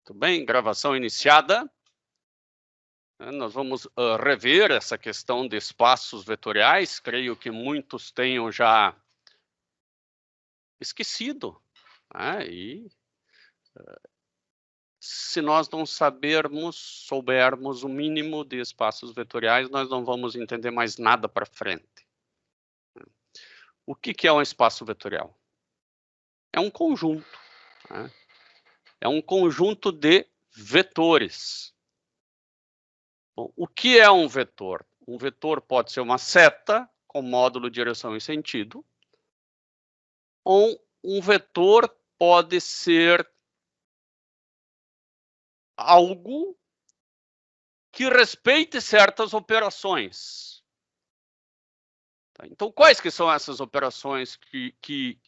Tudo bem? Gravação iniciada. Nós vamos rever essa questão de espaços vetoriais. Creio que muitos tenham já esquecido, né? E se nós não soubermos o mínimo de espaços vetoriais, nós não vamos entender mais nada para frente. O que é um espaço vetorial? É um conjunto, né? É um conjunto de vetores. Bom, o que é um vetor? Um vetor pode ser uma seta com módulo, direção e sentido, ou um vetor pode ser algo que respeite certas operações. Então, quais que são essas operações que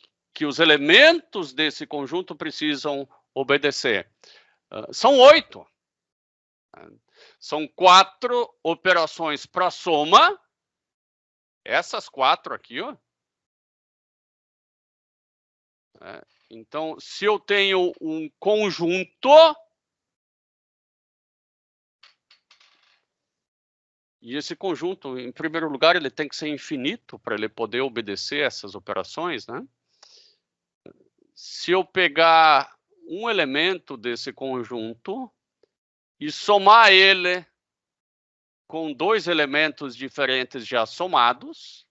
os elementos desse conjunto precisam obedecer? São 8. São 4 operações para soma. Essas 4 aqui, ó. Então, se eu tenho um conjunto, e esse conjunto, em primeiro lugar, ele tem que ser infinito para ele poder obedecer essas operações, né? Se eu pegar um elemento desse conjunto e somar ele com 2 elementos diferentes já somados,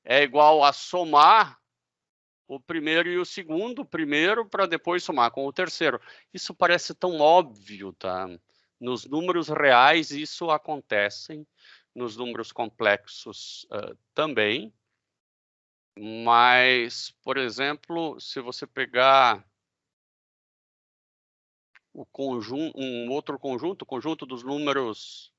é igual a somar o primeiro e o segundo, primeiro, para depois somar com o terceiro. Isso parece tão óbvio, tá? Nos números reais, isso acontece, nos números complexos também. Mas, por exemplo, se você pegar um outro conjunto, o conjunto dos números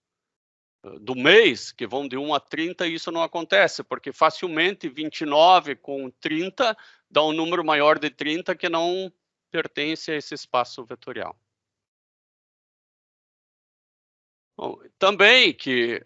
do mês, que vão de 1 a 30, isso não acontece, porque facilmente 29 com 30 dá um número maior de 30 que não pertence a esse espaço vetorial. Bom, também que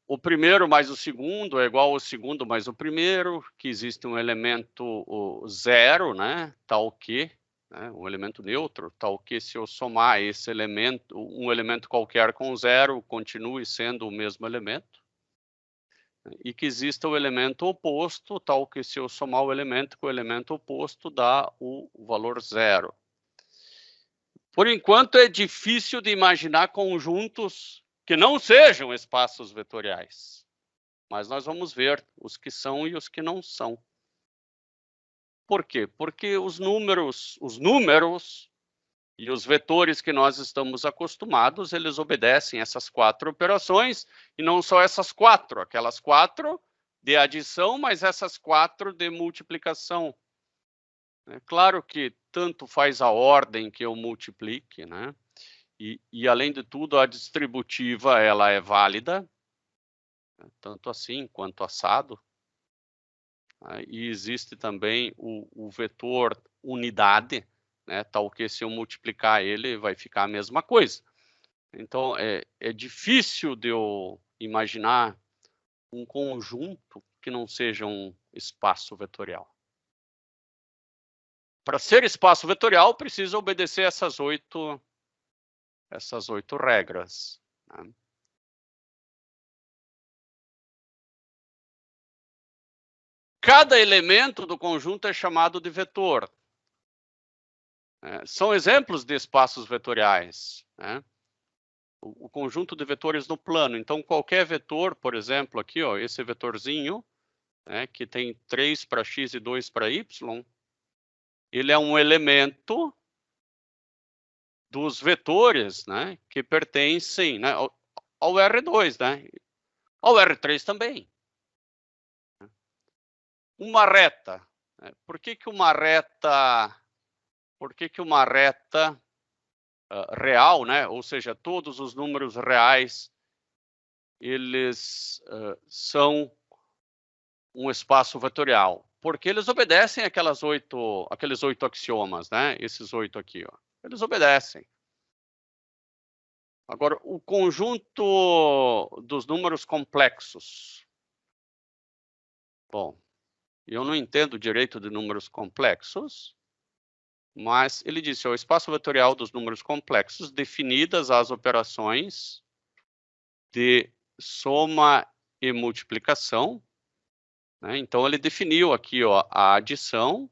o primeiro mais o segundo é igual ao segundo mais o primeiro, que existe um elemento zero, né, tal que, né, um elemento neutro, tal que se eu somar esse elemento, um elemento qualquer com zero, continue sendo o mesmo elemento. E que exista o elemento oposto, tal que se eu somar o elemento com o elemento oposto, dá o valor zero. Por enquanto, é difícil de imaginar conjuntos que não sejam espaços vetoriais. Mas nós vamos ver os que são e os que não são. Por quê? Porque os números e os vetores que nós estamos acostumados, eles obedecem essas 4 operações, e não só essas 4, aquelas 4 de adição, mas essas 4 de multiplicação. É claro que tanto faz a ordem que eu multiplique, né? E além de tudo, a distributiva ela é válida, tanto assim quanto assado. E existe também o vetor unidade, né, tal que se eu multiplicar ele vai ficar a mesma coisa. Então, é difícil de eu imaginar um conjunto que não seja um espaço vetorial. Para ser espaço vetorial, precisa obedecer essas 8 regras, né? Cada elemento do conjunto é chamado de vetor. São exemplos de espaços vetoriais, né? O conjunto de vetores no plano. Então, qualquer vetor, por exemplo, aqui, ó, esse vetorzinho, né, que tem 3 para x e 2 para y, ele é um elemento dos vetores, né, que pertencem, né, ao R2, né, ao R3 também. Uma reta. Né? Por que uma reta real, né, ou seja, todos os números reais, eles são um espaço vetorial? Porque eles obedecem aqueles 8 axiomas, né? Esses 8 aqui, ó. Eles obedecem. Agora, o conjunto dos números complexos. Bom, eu não entendo direito de números complexos, Mas ele disse, o espaço vetorial dos números complexos, definidas as operações de soma e multiplicação, né? Então, ele definiu aqui, ó, a adição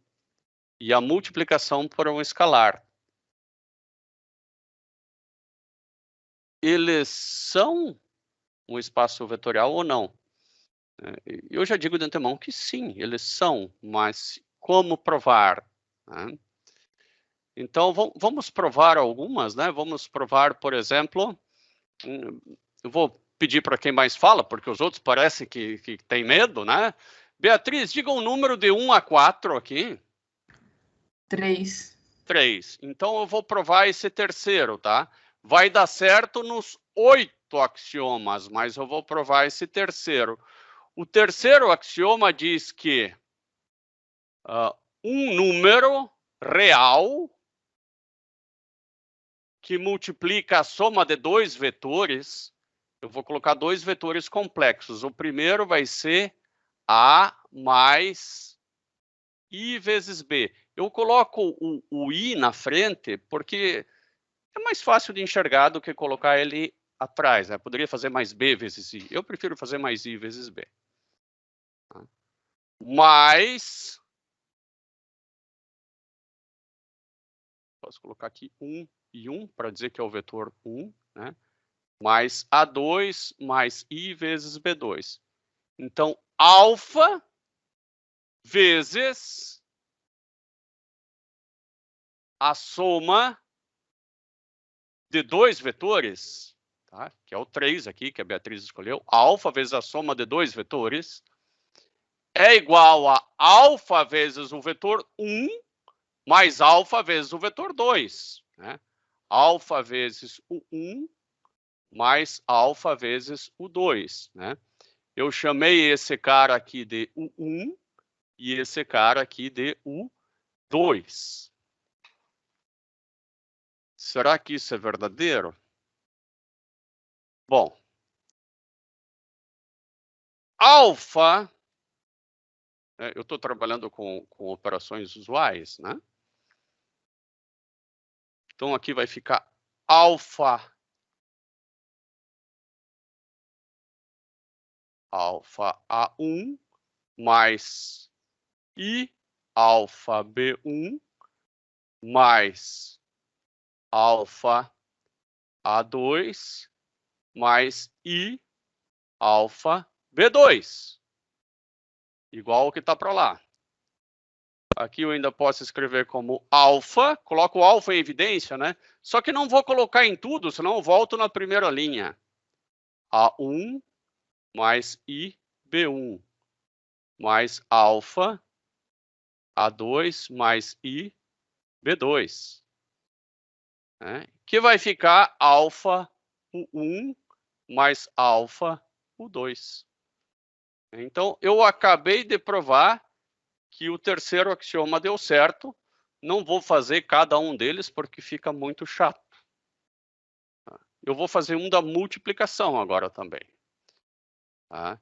e a multiplicação por um escalar. Eles são um espaço vetorial ou não? Eu já digo de antemão que sim, eles são, mas como provar? Né? Então, vamos provar algumas, né? Vamos provar, por exemplo, eu vou pedir para quem mais fala, porque os outros parecem que tem medo, né? Beatriz, diga um número de 1 a 4 aqui. 3. 3. Então, eu vou provar esse terceiro, tá? Vai dar certo nos 8 axiomas, mas eu vou provar esse terceiro. O terceiro axioma diz que um número real que multiplica a soma de dois vetores, eu vou colocar dois vetores complexos. O primeiro vai ser A mais I vezes B. Eu coloco o I na frente porque é mais fácil de enxergar do que colocar ele atrás. Né? Poderia fazer mais B vezes I. Eu prefiro fazer mais I vezes B. Mais... Posso colocar aqui 1 e 1 para dizer que é o vetor 1, né? Mais A2 mais I vezes B2. Então, alfa vezes a soma de dois vetores, tá? Que é o 3 aqui, que a Beatriz escolheu. Alfa vezes a soma de dois vetores é igual a alfa vezes o vetor 1 mais alfa vezes o vetor 2. Né? Alfa vezes o 1 mais alfa vezes o 2. Né? Eu chamei esse cara aqui de U1 e esse cara aqui de U2. Será que isso é verdadeiro? Bom, alfa, eu estou trabalhando com operações usuais, né? Então, aqui vai ficar alfa A1 mais I alfa B1 mais alfa A2 mais I alfa B2. Igual ao que está para lá. Aqui eu ainda posso escrever como alfa, coloco o alfa em evidência, né? Só que não vou colocar em tudo, senão eu volto na primeira linha. A1 mais I B1 mais alfa A2 mais I B2. Né? Que vai ficar alfa U1 mais alfa U2. Então, eu acabei de provar que o terceiro axioma deu certo. Não vou fazer cada um deles porque fica muito chato. Eu vou fazer um da multiplicação agora também. Tá?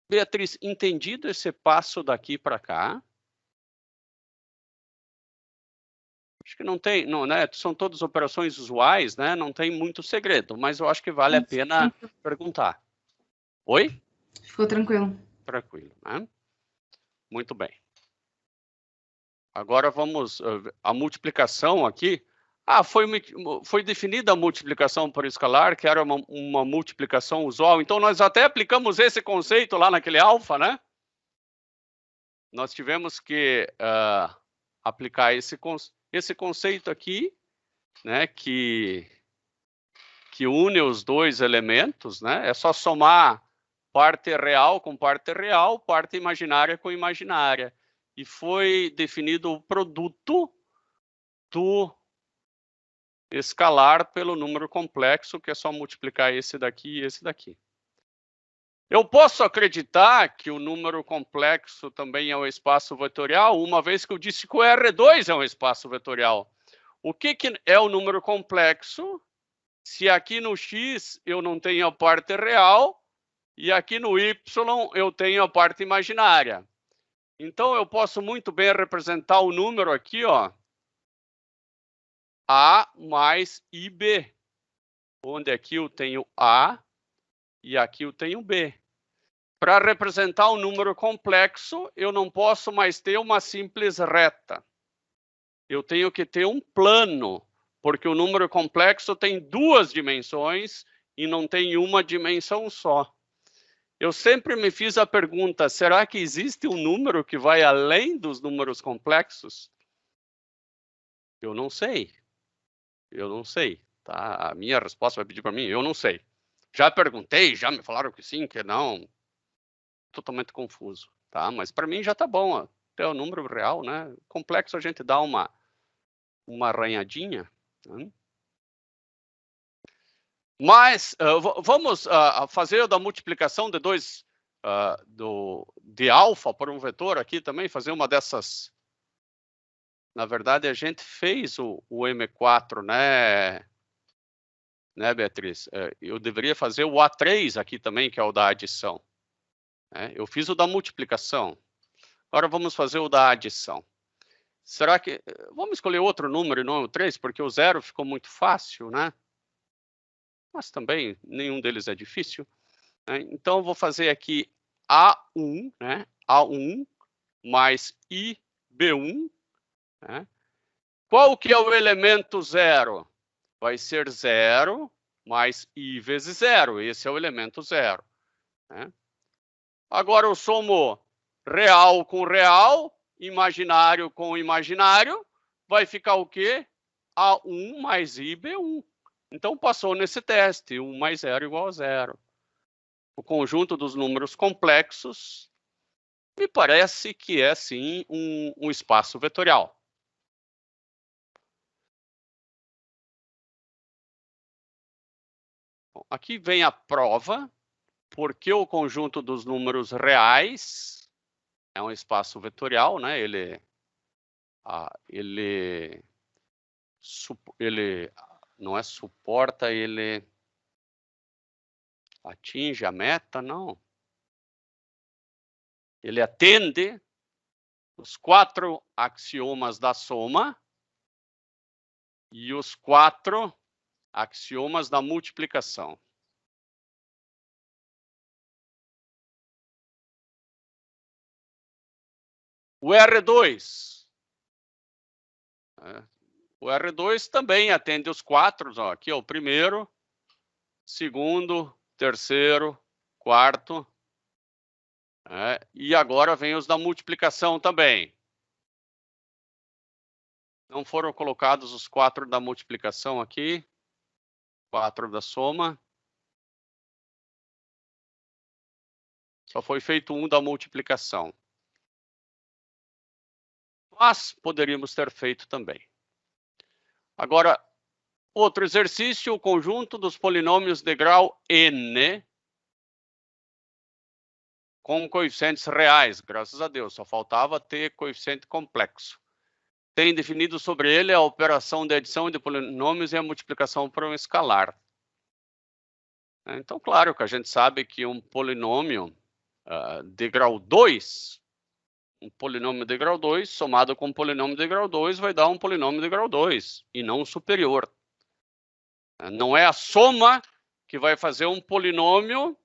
Beatriz, entendido esse passo daqui para cá? Acho que não tem, não, né? São todas operações usuais, né? Não tem muito segredo, mas eu acho que vale a pena perguntar. Oi? Ficou tranquilo. Tranquilo, né? Muito bem. Agora vamos, a multiplicação aqui. Foi definida a multiplicação por escalar, que era uma multiplicação usual. Então, nós até aplicamos esse conceito lá naquele alfa, né? Nós tivemos que aplicar esse conceito aqui, né? Que une os dois elementos, né? É só somar parte real com parte real, parte imaginária com imaginária. E foi definido o produto do escalar pelo número complexo, que é só multiplicar esse daqui e esse daqui. Eu posso acreditar que o número complexo também é um espaço vetorial, uma vez que eu disse que o R2 é um espaço vetorial. O que é o número complexo? Se aqui no X eu não tenho a parte real, E aqui no y eu tenho a parte imaginária. Então, eu posso muito bem representar o número aqui, ó, A mais IB, onde aqui eu tenho A e aqui eu tenho B. Para representar um número complexo, eu não posso mais ter uma simples reta. Eu tenho que ter um plano, porque o número complexo tem duas dimensões e não tem uma dimensão só. Eu sempre me fiz a pergunta, será que existe um número que vai além dos números complexos? Eu não sei. Eu não sei. Tá? A minha resposta vai pedir para mim, eu não sei. Já perguntei, já me falaram que sim, que não. Totalmente confuso, tá? Mas para mim já tá bom, ó. Ter o número real, né? Complexo a gente dá uma arranhadinha, né? Mas vamos fazer da multiplicação de de alfa por um vetor aqui também, fazer uma dessas. Na verdade, a gente fez o M4, né, Beatriz? Eu deveria fazer o A3 aqui também, que é o da adição. Eu fiz o da multiplicação. Agora vamos fazer o da adição. Será que... Vamos escolher outro número e não o 3, porque o 0 ficou muito fácil, né? Mas também nenhum deles é difícil. Né? Então, eu vou fazer aqui A1, né? A1 mais IB1. Né? Qual que é o elemento 0? Vai ser 0 mais I vezes 0. Esse é o elemento 0. Né? Agora eu somo real com real, imaginário com imaginário, vai ficar o quê? A1 mais IB1. Então, passou nesse teste, 1 mais 0 igual a 0. O conjunto dos números complexos me parece que é, sim, um espaço vetorial. Bom, aqui vem a prova, porque o conjunto dos números reais é um espaço vetorial, né? Ele não é suporta, ele atinge a meta, não. Ele atende os 4 axiomas da soma e os 4 axiomas da multiplicação. O R2. O R2 também atende os 4. Ó, aqui é o primeiro, segundo, terceiro, quarto. E agora vem os da multiplicação também. Não foram colocados os 4 da multiplicação aqui. 4 da soma. Só foi feito um da multiplicação. Mas poderíamos ter feito também. Agora, outro exercício, o conjunto dos polinômios de grau n com coeficientes reais, graças a Deus, só faltava ter coeficiente complexo. Tem definido sobre ele a operação de adição de polinômios e a multiplicação por um escalar. Então, claro que a gente sabe que um polinômio de grau 2, um polinômio de grau 2 somado com um polinômio de grau 2 vai dar um polinômio de grau 2 e não superior. Não é a soma que vai fazer um polinômio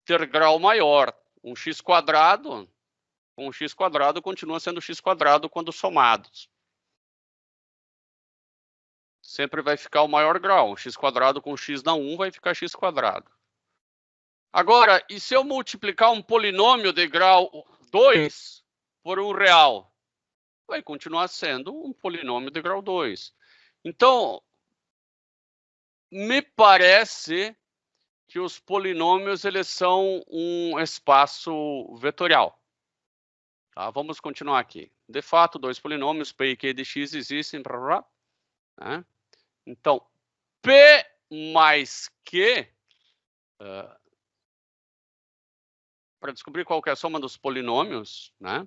ter grau maior. Um x quadrado, um x quadrado continua sendo x quadrado quando somados. Sempre vai ficar o maior grau. Um x quadrado com x na 1 vai ficar x quadrado. Agora, e se eu multiplicar um polinômio de grau 2 por um real? Vai continuar sendo um polinômio de grau 2. Então, me parece que os polinômios eles são um espaço vetorial. Tá? Vamos continuar aqui. De fato, 2 polinômios, P e Q de x existem. Né? Então, P mais Q, para descobrir qual que é a soma dos polinômios, né?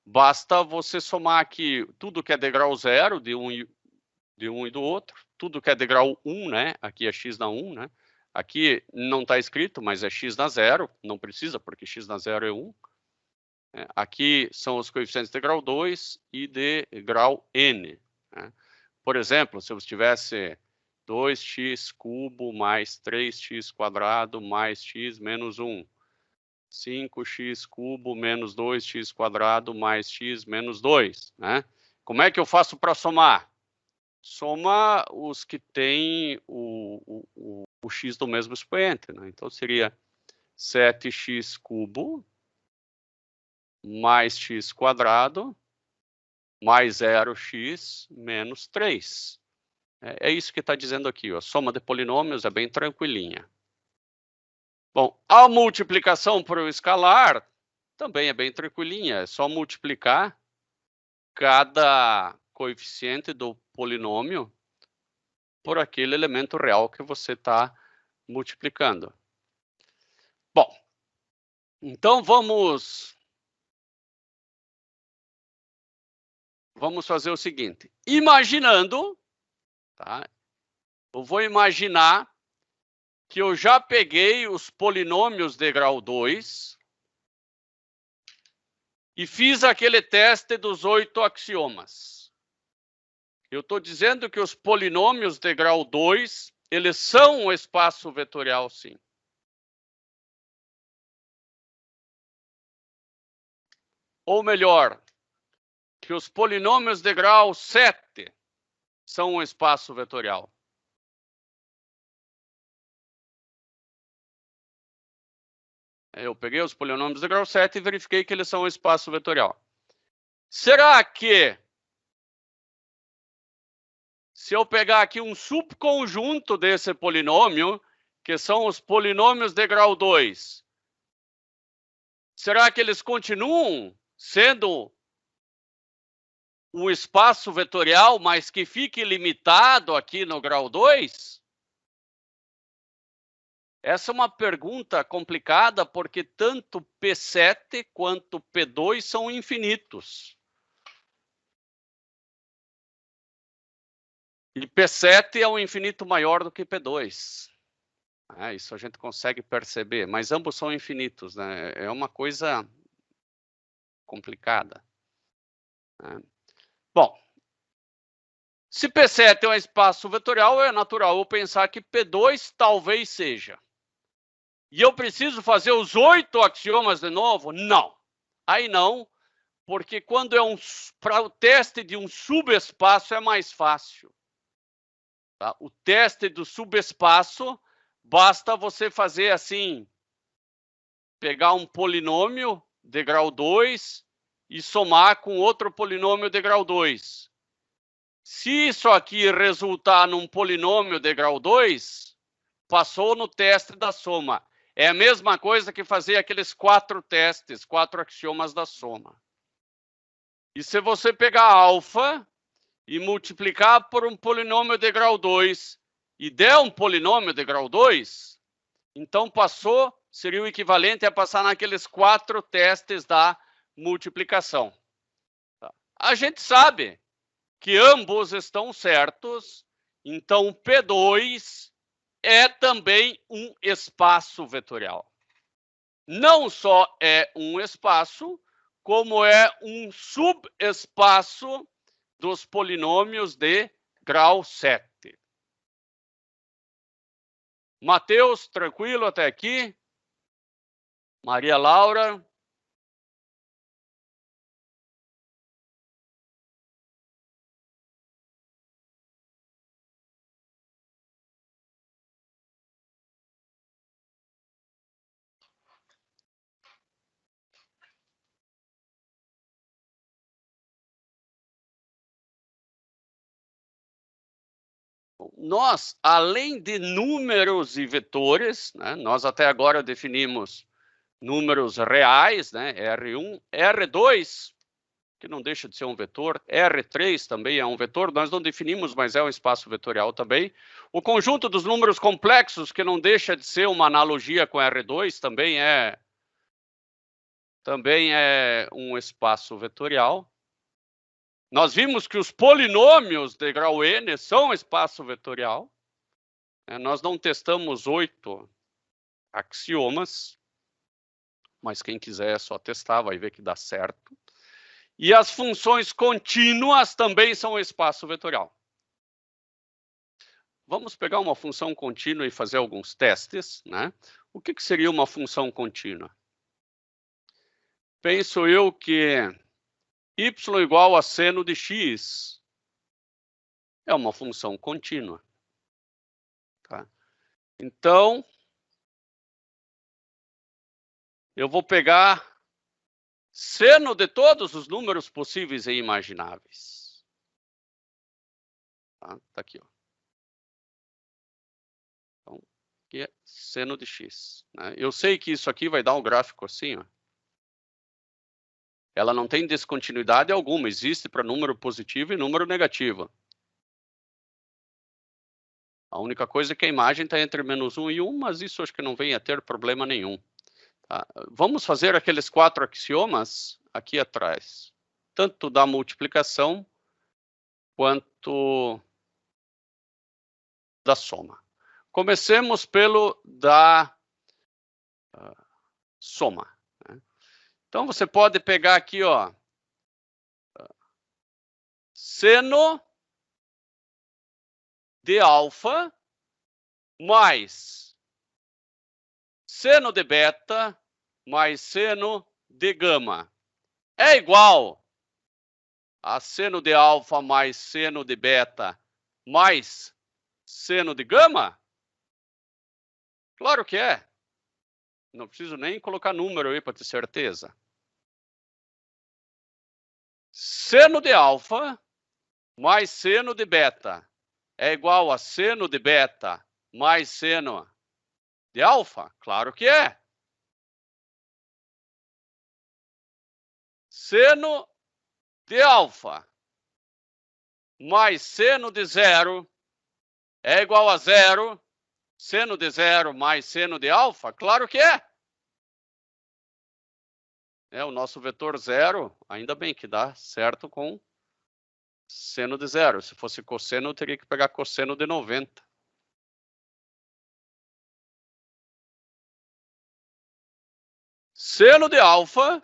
Basta você somar aqui tudo que é degrau 0, de um e do outro, tudo que é degrau 1, né? Aqui é x na 1, né? Aqui não está escrito, mas é x na zero, não precisa, porque x na zero é 1. Aqui são os coeficientes de grau 2 e de grau n. Né? Por exemplo, se eu tivesse 2x cubo mais 3x quadrado mais x menos 1. 5x cubo menos 2x quadrado mais x menos 2. Né? Como é que eu faço para somar? Soma os que têm o x do mesmo expoente. Né? Então, seria 7x cubo mais x quadrado mais 0x menos 3. É isso que está dizendo aqui. A soma de polinômios é bem tranquilinha. Bom, a multiplicação por um escalar também é bem tranquilinha. É só multiplicar cada coeficiente do polinômio por aquele elemento real que você está multiplicando. Bom, então vamos fazer o seguinte. Imaginando, tá? Eu vou imaginar que eu já peguei os polinômios de grau 2 e fiz aquele teste dos 8 axiomas. Eu estou dizendo que os polinômios de grau 2, eles são um espaço vetorial, sim. Ou melhor, que os polinômios de grau 7 são um espaço vetorial. Eu peguei os polinômios de grau 7 e verifiquei que eles são um espaço vetorial. Será que, se eu pegar aqui um subconjunto desse polinômio, que são os polinômios de grau 2, será que eles continuam sendo um espaço vetorial, mas que fique limitado aqui no grau 2? Essa é uma pergunta complicada, porque tanto P7 quanto P2 são infinitos. E P7 é um infinito maior do que P2. Isso a gente consegue perceber, mas ambos são infinitos, né? É uma coisa complicada. Né? Bom, se P7 é um espaço vetorial, é natural eu pensar que P2 talvez seja. E eu preciso fazer os 8 axiomas de novo? Não. Aí não, porque quando é para o teste de um subespaço é mais fácil. Tá? O teste do subespaço, basta você fazer assim, pegar um polinômio de grau 2 e somar com outro polinômio de grau 2. Se isso aqui resultar num polinômio de grau 2, passou no teste da soma. É a mesma coisa que fazer aqueles 4 testes, 4 axiomas da soma. E se você pegar alfa e multiplicar por um polinômio de grau 2 e der um polinômio de grau 2, então passou, seria o equivalente a passar naqueles 4 testes da multiplicação. A gente sabe que ambos estão certos, então P2 é também um espaço vetorial. Não só é um espaço, como é um subespaço dos polinômios de grau 7. Mateus, tranquilo até aqui? Maria Laura? Nós, além de números e vetores, né, nós até agora definimos números reais, né, R1, R2, que não deixa de ser um vetor, R3 também é um vetor, nós não definimos, mas é um espaço vetorial também. O conjunto dos números complexos, que não deixa de ser uma analogia com R2, também é um espaço vetorial. Nós vimos que os polinômios de grau n são espaço vetorial. Nós não testamos 8 axiomas, mas quem quiser é só testar, vai ver que dá certo. E as funções contínuas também são espaço vetorial. Vamos pegar uma função contínua e fazer alguns testes, né? O que seria uma função contínua? Penso eu que y igual a seno de x é uma função contínua. Tá? Então, eu vou pegar seno de todos os números possíveis e imagináveis. Tá aqui, ó. Então, aqui é seno de x. Né? Eu sei que isso aqui vai dar um gráfico assim, ó. Ela não tem descontinuidade alguma, existe para número positivo e número negativo. A única coisa é que a imagem está entre -1 e 1, mas isso acho que não vem a ter problema nenhum. Tá? Vamos fazer aqueles 4 axiomas aqui atrás, tanto da multiplicação quanto da soma. Comecemos pelo da soma. Né? Então, você pode pegar aqui, ó, seno de alfa mais seno de beta mais seno de gama é igual a seno de alfa mais seno de beta mais seno de gama? Claro que é. Não preciso nem colocar número aí para ter certeza. Seno de alfa mais seno de beta é igual a seno de beta mais seno de alfa? Claro que é. Seno de alfa mais seno de zero é igual a zero. Seno de zero mais seno de alfa? Claro que é. O nosso vetor zero, ainda bem que dá certo com seno de zero. Se fosse cosseno, eu teria que pegar cosseno de 90. Seno de alfa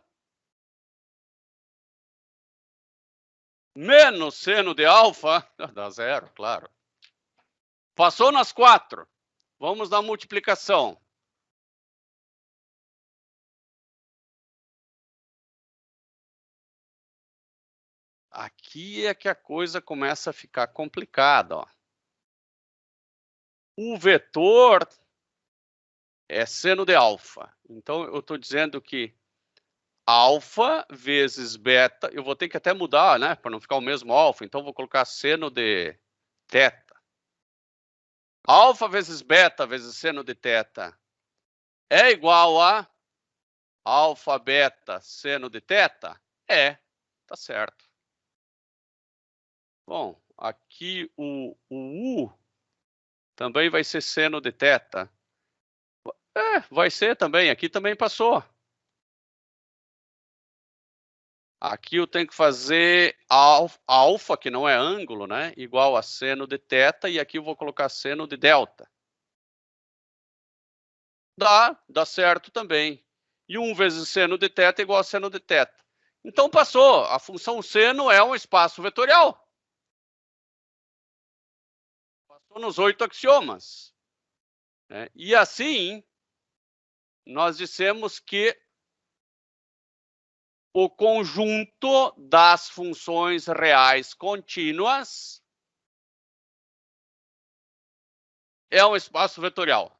menos seno de alfa dá zero, claro. Passou nas 4. Vamos na multiplicação. Aqui é que a coisa começa a ficar complicada. Ó. O vetor é seno de alfa. Então, eu estou dizendo que alfa vezes beta, eu vou ter que até mudar, né, para não ficar o mesmo alfa, então vou colocar seno de teta. Alfa vezes beta vezes seno de teta é igual a alfa beta seno de teta? É, tá certo. Bom, aqui o U também vai ser seno de teta. Vai ser também, aqui também passou. Aqui eu tenho que fazer alfa, que não é ângulo, né? Igual a seno de teta, e aqui eu vou colocar seno de delta. Dá certo também. E 1 vezes seno de teta é igual a seno de teta. Então passou, a função seno é um espaço vetorial. Passou nos 8 axiomas. Né? E assim, nós dissemos que o conjunto das funções reais contínuas é um espaço vetorial,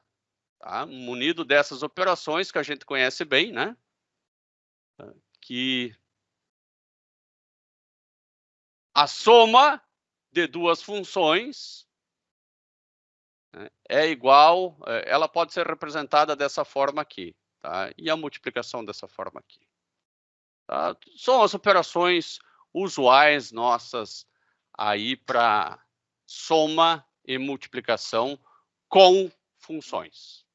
tá? Munido dessas operações que a gente conhece bem, né? Que a soma de duas funções é igual, ela pode ser representada dessa forma aqui, tá? E a multiplicação dessa forma aqui. Tá? São as operações usuais nossas aí para soma e multiplicação com funções.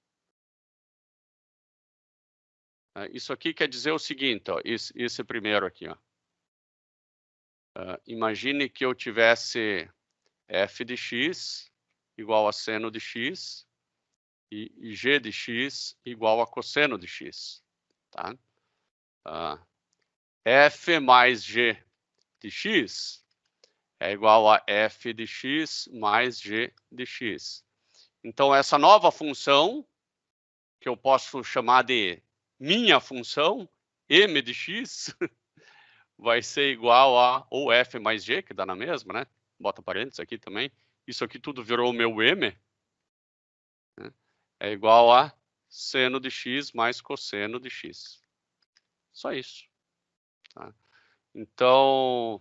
Isso aqui quer dizer o seguinte, ó, esse primeiro aqui. Ó. Imagine que eu tivesse f de x igual a seno de x e g de x igual a cosseno de x. Tá? F mais g de x é igual a f de x mais g de x. Então, essa nova função, que eu posso chamar de minha função, m de x, vai ser igual a, ou f mais g, que dá na mesma, né? Bota parênteses aqui também. Isso aqui tudo virou meu m. Né? É igual a seno de x mais cosseno de x. Só isso. Tá? Então,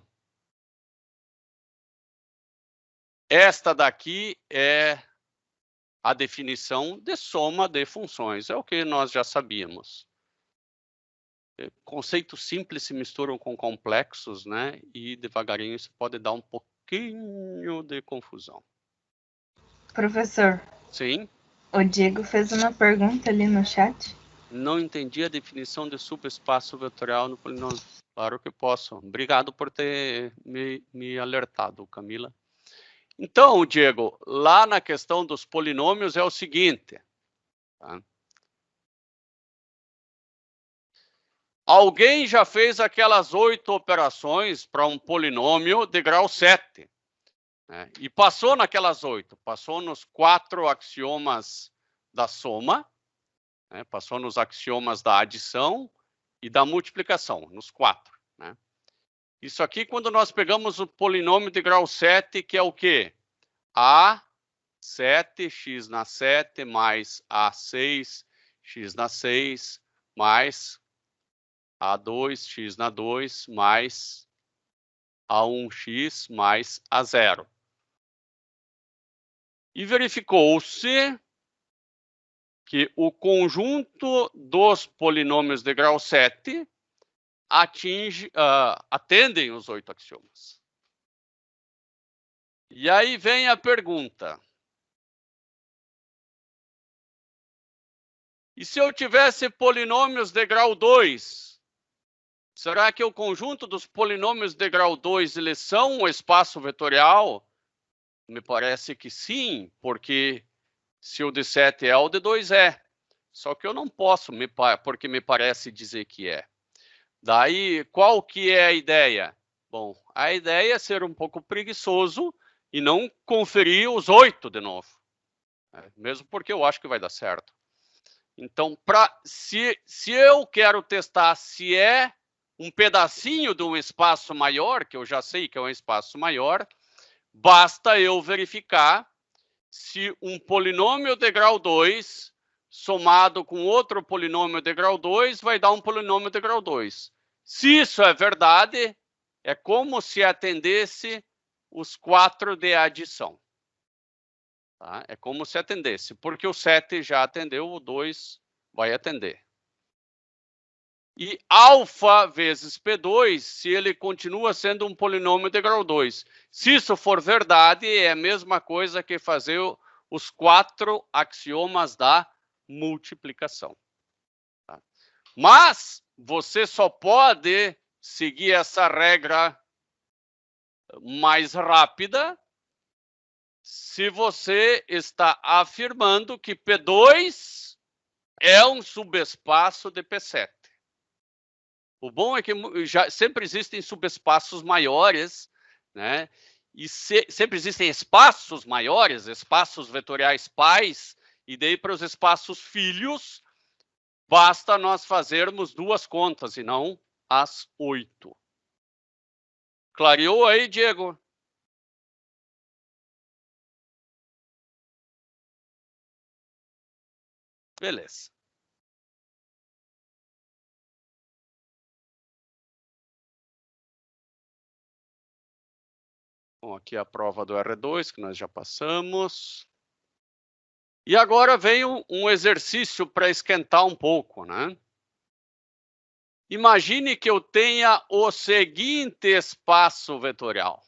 esta daqui é a definição de soma de funções. É o que nós já sabíamos. Conceitos simples se misturam com complexos, né? E devagarinho isso pode dar um pouquinho de confusão. Professor. Sim? O Diego fez uma pergunta ali no chat. Não entendi a definição de subespaço vetorial no polinômio. Claro que posso. Obrigado por ter me alertado, Camila. Então, Diego, lá na questão dos polinômios é o seguinte. Tá? Alguém já fez aquelas 8 operações para um polinômio de grau 7. Né? E passou naquelas 8. Passou nos 4 axiomas da soma. Né? Passou nos axiomas da adição e da multiplicação, nos 4. Né? Isso aqui, quando nós pegamos o polinômio de grau 7, que é o quê? A7, x na 7, mais A6, x na 6, mais A2, x na 2, mais A1x, mais A0. E verificou-se que o conjunto dos polinômios de grau 7 atendem os 8 axiomas. E aí vem a pergunta. E se eu tivesse polinômios de grau 2, será que o conjunto dos polinômios de grau 2 eles são um espaço vetorial? Me parece que sim, porque se o de 7 é, o de 2 é. Só que eu não posso, porque me parece dizer que é. Daí, qual que é a ideia? Bom, a ideia é ser um pouco preguiçoso e não conferir os 8 de novo. Mesmo porque eu acho que vai dar certo. Então, se eu quero testar se é um pedacinho de um espaço maior, que eu já sei que é um espaço maior, basta eu verificar se um polinômio de grau 2 somado com outro polinômio de grau 2 vai dar um polinômio de grau 2. Se isso é verdade, é como se atendesse os 4 de adição. Tá? É como se atendesse, porque o 7 já atendeu, o 2 vai atender. E alfa vezes P2, se ele continua sendo um polinômio de grau 2. Se isso for verdade, é a mesma coisa que fazer os 4 axiomas da multiplicação. Tá? Mas você só pode seguir essa regra mais rápida se você está afirmando que P2 é um subespaço de P7. O bom é que sempre existem subespaços maiores, né? E sempre existem espaços maiores, espaços vetoriais pais, e daí para os espaços filhos, basta nós fazermos 2 contas e não as 8. Clareou aí, Diego? Beleza. Bom, aqui a prova do R2, que nós já passamos. E agora vem um exercício para esquentar um pouco, né? Imagine que eu tenha o seguinte espaço vetorial.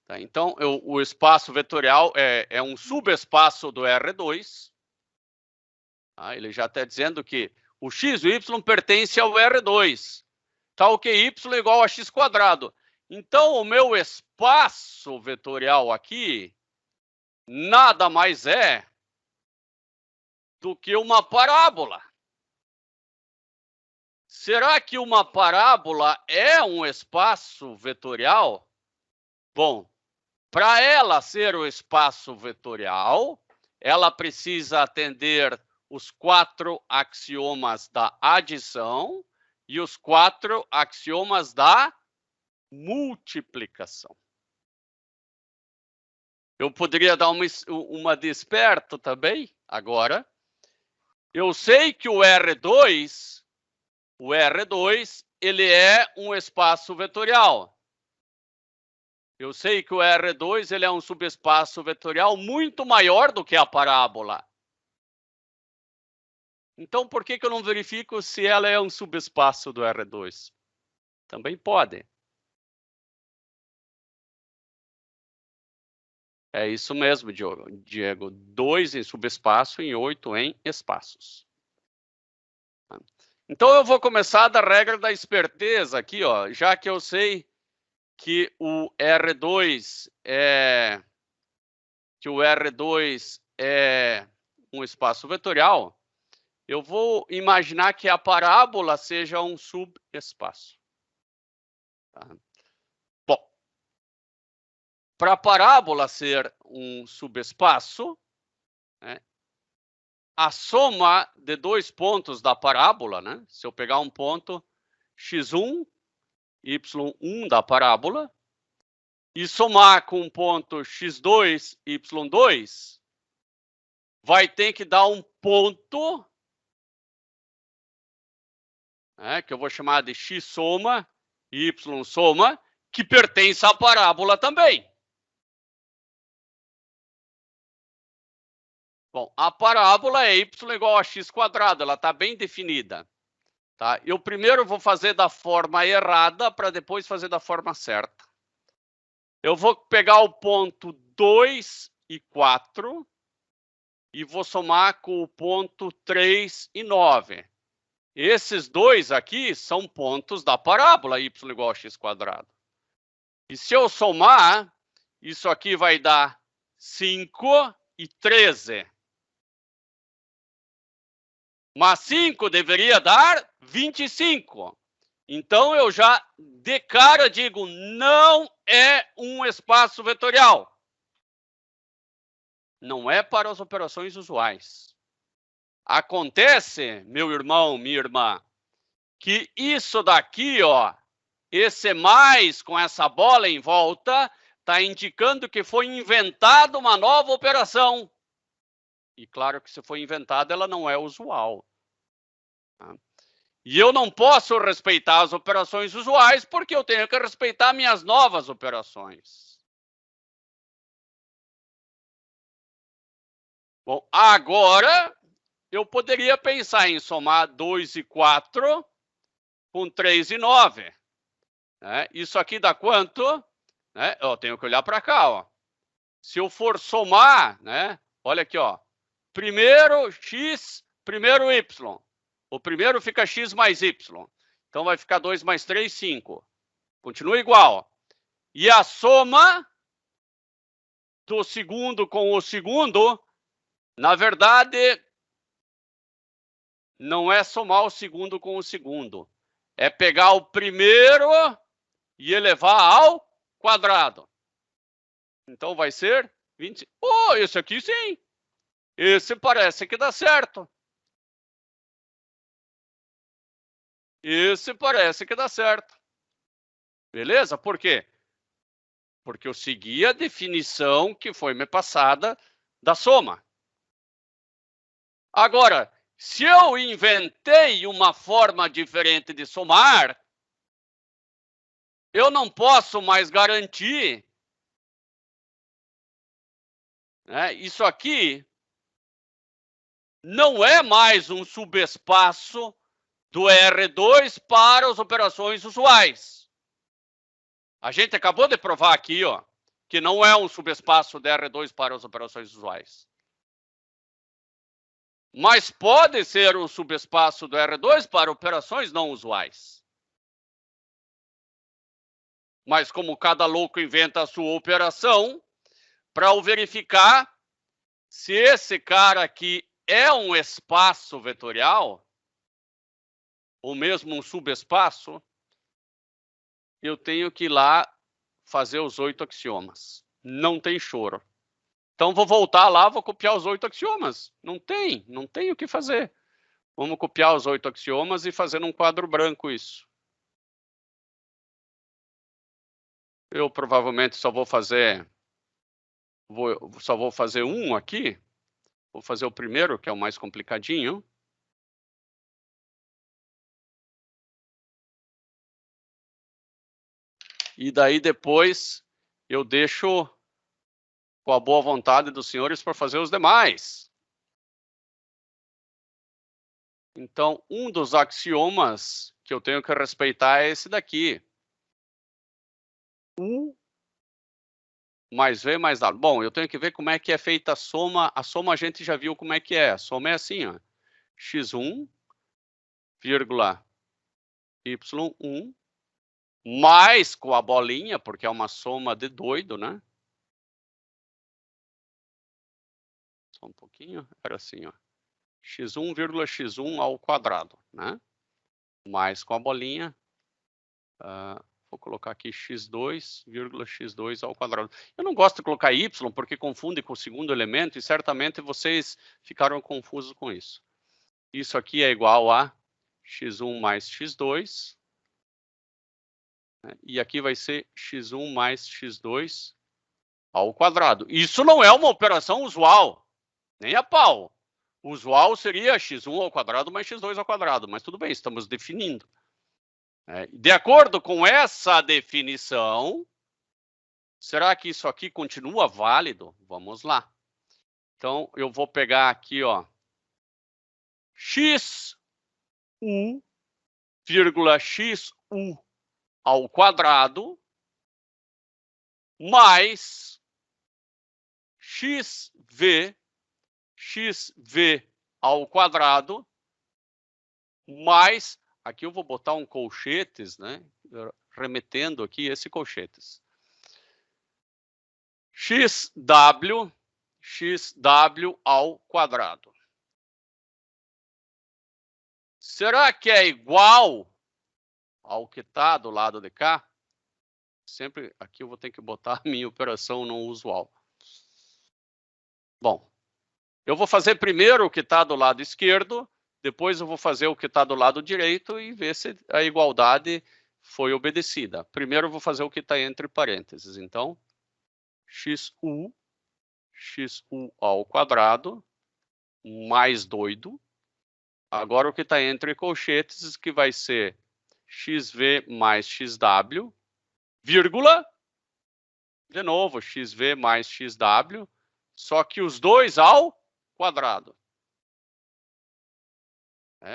Tá, então, o espaço vetorial é um subespaço do R2. Tá, ele já está dizendo que o x e o y pertence ao R2. Tal que y é igual a x². Então, o meu espaço vetorial aqui nada mais é do que uma parábola. Será que uma parábola é um espaço vetorial? Bom, para ela ser o espaço vetorial, ela precisa atender os 4 axiomas da adição e os 4 axiomas da multiplicação. Eu poderia dar uma de esperto também, agora. Eu sei que o R2, ele é um espaço vetorial. Eu sei que o R2 ele é um subespaço vetorial muito maior do que a parábola. Então, por que eu não verifico se ela é um subespaço do R2? Também pode. É isso mesmo, Diego. 2 em subespaço e 8 em espaços. Então, eu vou começar da regra da esperteza aqui, ó, já que eu sei que o R2 é um espaço vetorial, eu vou imaginar que a parábola seja um subespaço. Tá? Bom, para a parábola ser um subespaço, né, a soma de 2 pontos da parábola, né, se eu pegar um ponto x1, y1 da parábola, e somar com um ponto x2, y2, vai ter que dar um ponto, né, que eu vou chamar de x soma, y soma, que pertence à parábola também. Bom, a parábola é y igual a x quadrado, ela está bem definida. Tá? Eu primeiro vou fazer da forma errada para depois fazer da forma certa. Eu vou pegar o ponto 2 e 4 e vou somar com o ponto 3 e 9. Esses dois aqui são pontos da parábola y igual a x quadrado. E se eu somar, isso aqui vai dar 5 e 13. Mas 5 deveria dar 25. Então, eu já de cara digo, não é um espaço vetorial. Não é para as operações usuais. Acontece, meu irmão, minha irmã, que isso daqui, ó, esse mais com essa bola em volta, está indicando que foi inventada uma nova operação. E claro que se foi inventada, ela não é usual. Tá? E eu não posso respeitar as operações usuais porque eu tenho que respeitar minhas novas operações. Bom, agora eu poderia pensar em somar 2 e 4 com 3 e 9. Né? Isso aqui dá quanto? Né? Eu tenho que olhar para cá. Ó. Se eu for somar, né? Olha aqui, ó. Primeiro x, primeiro y. O primeiro fica x mais y. Então, vai ficar 2 mais 3, 5. Continua igual. E a soma do segundo com o segundo, na verdade, não é somar o segundo com o segundo. É pegar o primeiro e elevar ao quadrado. Então, vai ser 25. Oh, esse aqui sim. Esse parece que dá certo. Esse parece que dá certo. Beleza? Por quê? Porque eu segui a definição que foi me passada da soma. Agora, se eu inventei uma forma diferente de somar, eu não posso mais garantir, né? Isso aqui não é mais um subespaço do R2 para as operações usuais. A gente acabou de provar aqui, ó, que não é um subespaço do R2 para as operações usuais. Mas pode ser um subespaço do R2 para operações não usuais. Mas como cada louco inventa a sua operação, para o verificar, se esse cara aqui é um espaço vetorial, ou mesmo um subespaço, eu tenho que ir lá fazer os 8 axiomas. Não tem choro. Então, vou voltar lá, vou copiar os 8 axiomas. Não tem o que fazer. Vamos copiar os 8 axiomas e fazer num quadro branco isso. Eu provavelmente só vou fazer um aqui. Vou fazer o primeiro, que é o mais complicadinho. E daí depois eu deixo com a boa vontade dos senhores para fazer os demais. Então, um dos axiomas que eu tenho que respeitar é esse daqui. U mais V mais W. Bom, eu tenho que ver como é que é feita a soma. A soma a gente já viu como é que é. A soma é assim, ó. X1, vírgula Y1, mais com a bolinha, porque é uma soma de doido, né? Só um pouquinho. Era assim, ó. X1, vírgula X1 ao quadrado, né? Mais com a bolinha. Vou colocar aqui x2, vírgula x2 ao quadrado. Eu não gosto de colocar y, porque confunde com o segundo elemento, e certamente vocês ficaram confusos com isso. Isso aqui é igual a x1 mais x2. Né? E aqui vai ser x1 mais x2 ao quadrado. Isso não é uma operação usual, nem a pau. O usual seria x1 ao quadrado mais x2 ao quadrado, mas tudo bem, estamos definindo. De acordo com essa definição, será que isso aqui continua válido? Vamos lá. Então, eu vou pegar aqui, ó, x1, vírgula x1 ao quadrado mais xv ao quadrado mais, aqui eu vou botar um colchetes, né? Remetendo aqui esse colchetes. xw ao quadrado. Será que é igual ao que está do lado de cá? Sempre aqui eu vou ter que botar a minha operação não usual. Bom, eu vou fazer primeiro o que está do lado esquerdo, depois eu vou fazer o que está do lado direito e ver se a igualdade foi obedecida. Primeiro eu vou fazer o que está entre parênteses. Então, xu ao quadrado mais doido. Agora o que está entre colchetes, que vai ser xv mais xw, vírgula, de novo, xv mais xw, só que os dois ao quadrado.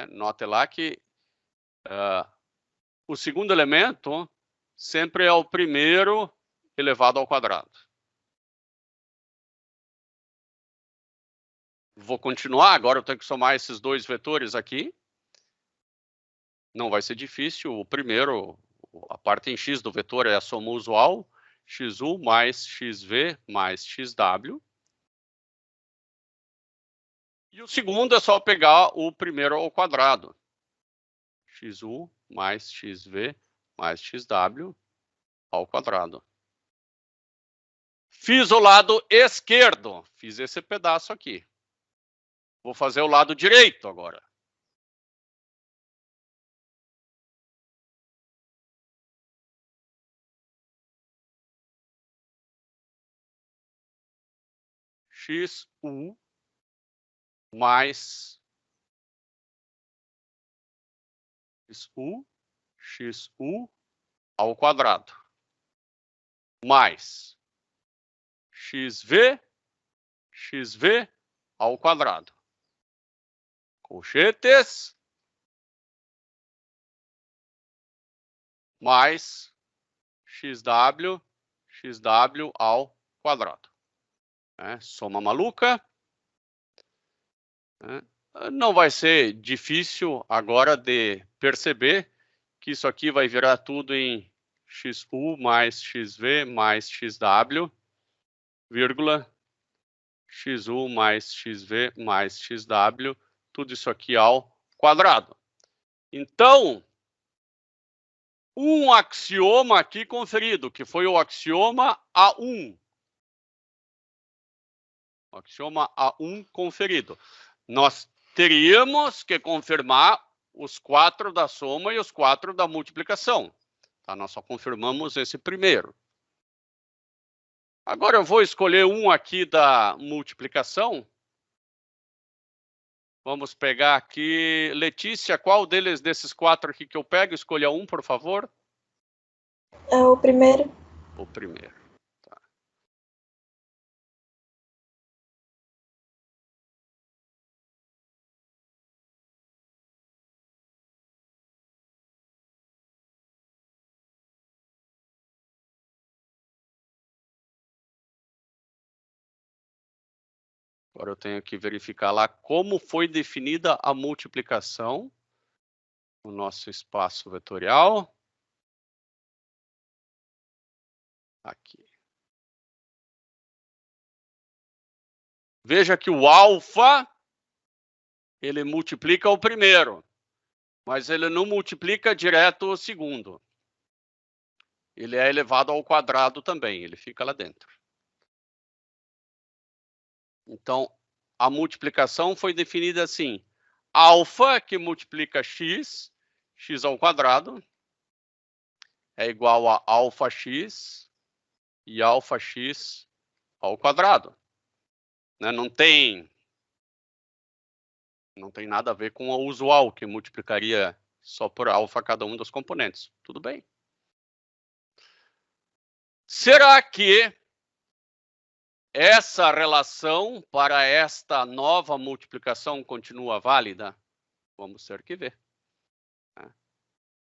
Note lá que o segundo elemento sempre é o primeiro elevado ao quadrado. Vou continuar, agora eu tenho que somar esses dois vetores aqui. Não vai ser difícil. O primeiro, a parte em x do vetor é a soma usual, xu mais xv mais xw. E o segundo é só pegar o primeiro ao quadrado. xu mais xv mais xw ao quadrado. Fiz o lado esquerdo, fiz esse pedaço aqui. Vou fazer o lado direito agora. xu mais xu ao quadrado mais xv ao quadrado. Colchetes mais xw ao quadrado. Soma maluca. Não vai ser difícil agora de perceber que isso aqui vai virar tudo em xu mais xv mais xw, vírgula, xu mais xv mais xw, tudo isso aqui ao quadrado. Então, um axioma aqui conferido, que foi o axioma A1. O axioma A1 conferido. Nós teríamos que confirmar os 4 da soma e os 4 da multiplicação. Tá? Nós só confirmamos esse primeiro. Agora eu vou escolher um aqui da multiplicação. Vamos pegar aqui. Letícia, qual desses 4 aqui que eu pego? Escolha um, por favor. É o primeiro. O primeiro. Tá. Agora eu tenho que verificar lá como foi definida a multiplicação no nosso espaço vetorial. Aqui. Veja que o alfa, ele multiplica o primeiro, mas ele não multiplica direto o segundo. Ele é elevado ao quadrado também, ele fica lá dentro. Então, a multiplicação foi definida assim. Alfa, que multiplica x, x ao quadrado, é igual a alfa x e alfa x ao quadrado. Né? Não tem nada a ver com o usual, que multiplicaria só por alfa cada um dos componentes. Tudo bem. Será que essa relação para esta nova multiplicação continua válida? Vamos ter que ver.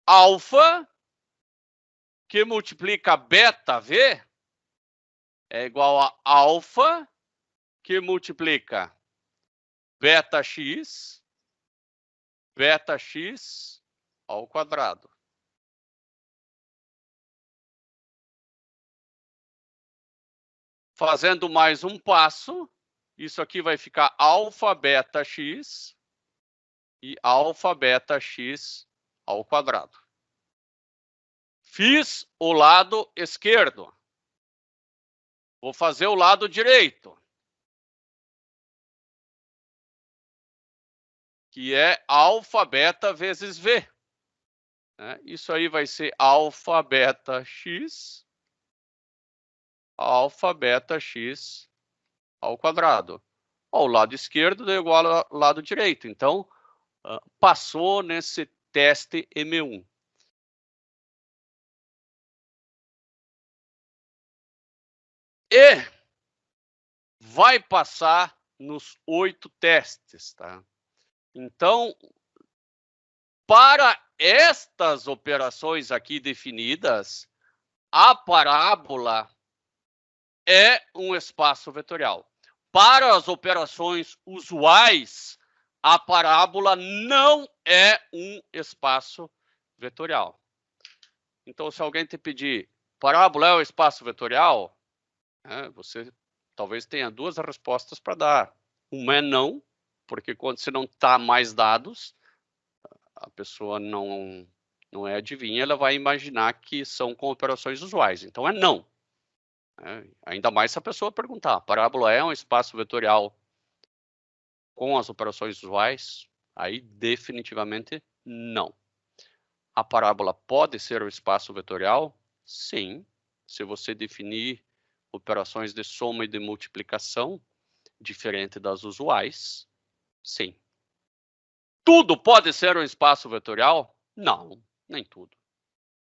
Alfa, que multiplica beta V, é igual a alfa, que multiplica beta x ao quadrado. Fazendo mais um passo, isso aqui vai ficar alfa beta x e alfa beta x ao quadrado. Fiz o lado esquerdo. Vou fazer o lado direito, que é alfa beta vezes v. Isso aí vai ser alfa beta x ao quadrado. O lado esquerdo é igual ao lado direito. Então, passou nesse teste M1. E vai passar nos 8 testes, tá? Então, para estas operações aqui definidas, a parábola é um espaço vetorial. Para as operações usuais, a parábola não é um espaço vetorial. Então, se alguém te pedir, parábola é um espaço vetorial? Você talvez tenha 2 respostas para dar. Uma é não, porque quando você não está mais dados, a pessoa não é adivinha, ela vai imaginar que são com operações usuais. Então, é não. Ainda mais se a pessoa perguntar, a parábola é um espaço vetorial com as operações usuais? Aí, definitivamente, não. A parábola pode ser um espaço vetorial? Sim. Se você definir operações de soma e de multiplicação diferente das usuais, sim. Tudo pode ser um espaço vetorial? Não, nem tudo.